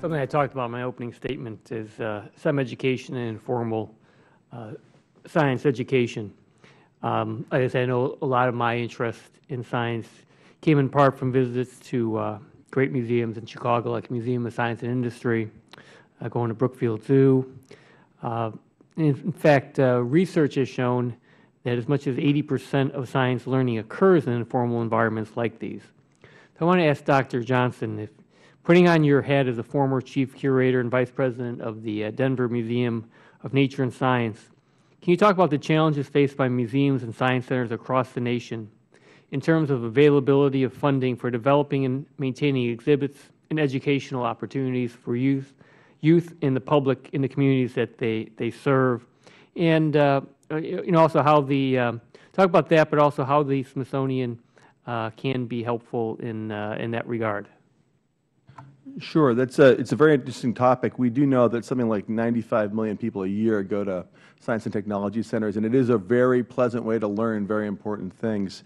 Something I talked about in my opening statement is STEM education and informal science education. Like I said, I know a lot of my interest in science came in part from visits to great museums in Chicago, like Museum of Science and Industry, going to Brookfield Zoo. In fact, research has shown that as much as 80% of science learning occurs in informal environments like these. So I want to ask Dr. Johnson, if putting on your hat as a former chief curator and vice president of the Denver Museum of Nature and Science, can you talk about the challenges faced by museums and science centers across the nation in terms of availability of funding for developing and maintaining exhibits and educational opportunities for youth in the public, in the communities that they serve, and also how the talk about that, but also how the Smithsonian can be helpful in that regard. Sure, it's a very interesting topic. We do know that something like 95 million people a year go to science and technology centers, and it is a very pleasant way to learn very important things.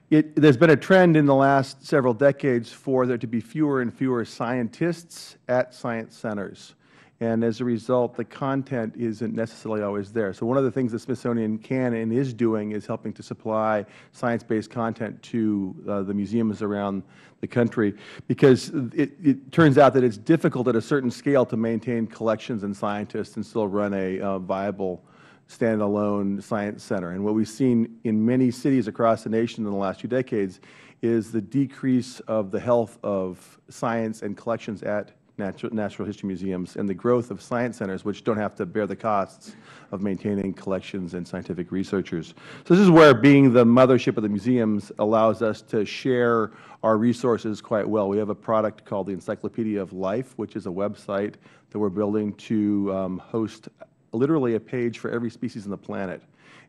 There's been a trend in the last several decades for there to be fewer and fewer scientists at science centers. And as a result, the content isn't necessarily always there. So one of the things the Smithsonian can and is doing is helping to supply science-based content to the museums around the country, because it turns out that it's difficult at a certain scale to maintain collections and scientists and still run a viable standalone science center. And what we've seen in many cities across the nation in the last 2 decades is the decrease of the health of science and collections at natural history museums, and the growth of science centers, which don't have to bear the costs of maintaining collections and scientific researchers. So this is where being the mothership of the museums allows us to share our resources quite well. We have a product called the Encyclopedia of Life, which is a website that we're building to host literally a page for every species on the planet.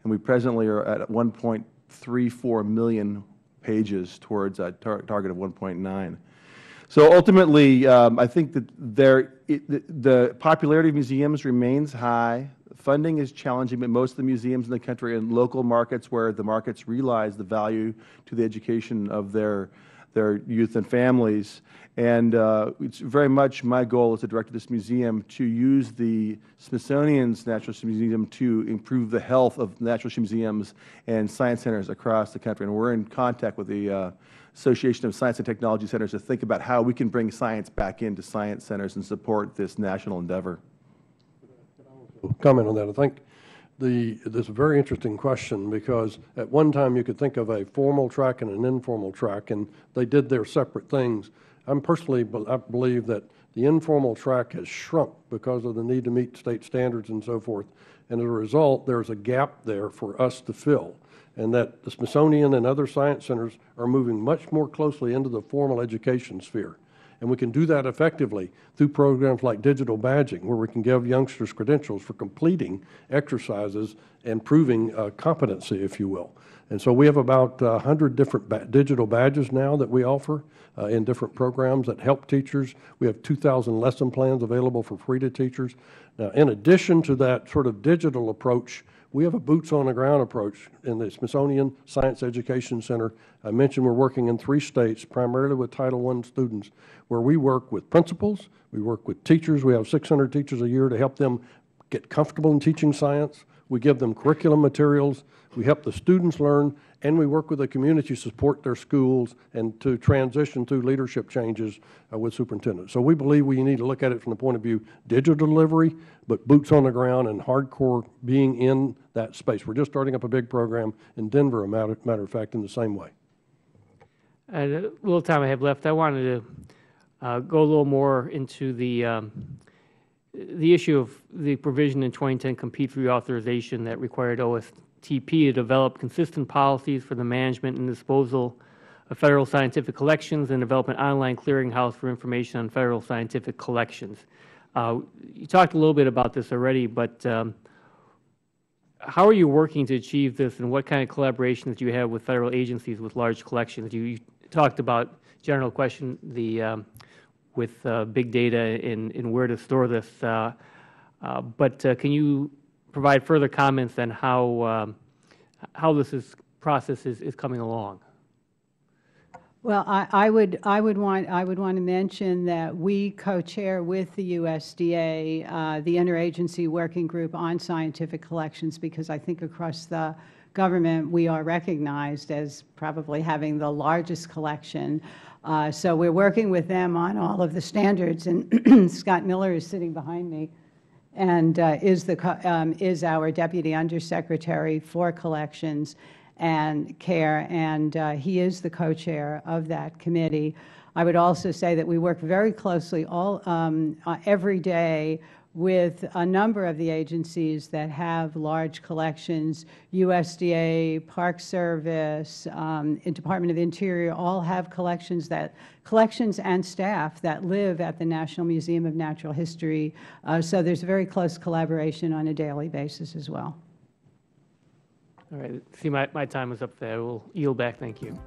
And we presently are at 1.34 million pages towards a target of 1.9. So ultimately, I think that the popularity of museums remains high. Funding is challenging, but most of the museums in the country are in local markets where the markets realize the value to the education of their youth and families. And it's very much my goal as the director of this museum to use the Smithsonian's Natural History Museum to improve the health of natural history museums and science centers across the country. And we're in contact with the Association of Science and Technology Centers to think about how we can bring science back into science centers and support this national endeavor. Comment on that. I think this is a very interesting question, because at one time you could think of a formal track and an informal track, and they did their separate things. I believe that the informal track has shrunk because of the need to meet state standards and so forth, and as a result there's a gap there for us to fill, and that the Smithsonian and other science centers are moving much more closely into the formal education sphere. And we can do that effectively through programs like digital badging, where we can give youngsters credentials for completing exercises and proving competency, if you will. And so we have about 100 different digital badges now that we offer in different programs that help teachers. We have 2,000 lesson plans available for free to teachers. Now, in addition to that sort of digital approach, we have a boots-on-the-ground approach in the Smithsonian Science Education Center. I mentioned we're working in 3 states, primarily with Title I students, where we work with principals, we work with teachers. We have 600 teachers a year to help them get comfortable in teaching science. We give them curriculum materials. We help the students learn, and we work with the community to support their schools and to transition through leadership changes with superintendents. So we believe we need to look at it from the point of view digital delivery, but boots on the ground and hardcore being in that space. We're just starting up a big program in Denver, a matter of fact, in the same way. The little time I have left, I wanted to go a little more into the issue of the provision in 2010 Compete for Reauthorization that required OSTP to develop consistent policies for the management and disposal of federal scientific collections and develop an online clearinghouse for information on federal scientific collections. You talked a little bit about this already, but how are you working to achieve this, and what kind of collaborations do you have with federal agencies with large collections? You talked about, general question, with big data and where to store this, but can you provide further comments on how this process is coming along? Well, I would want to mention that we co-chair with the USDA the Interagency Working Group on Scientific Collections, because I think across the government we are recognized as probably having the largest collection. So we're working with them on all of the standards, and Scott Miller is sitting behind me, and is our Deputy Undersecretary for Collections and Care, and he is the co-chair of that committee. I would also say that we work very closely every day with a number of the agencies that have large collections. USDA, Park Service, Department of Interior all have collections and staff that live at the National Museum of Natural History. So there's very close collaboration on a daily basis as well. All right. See, my time is up there. I will yield back. Thank you.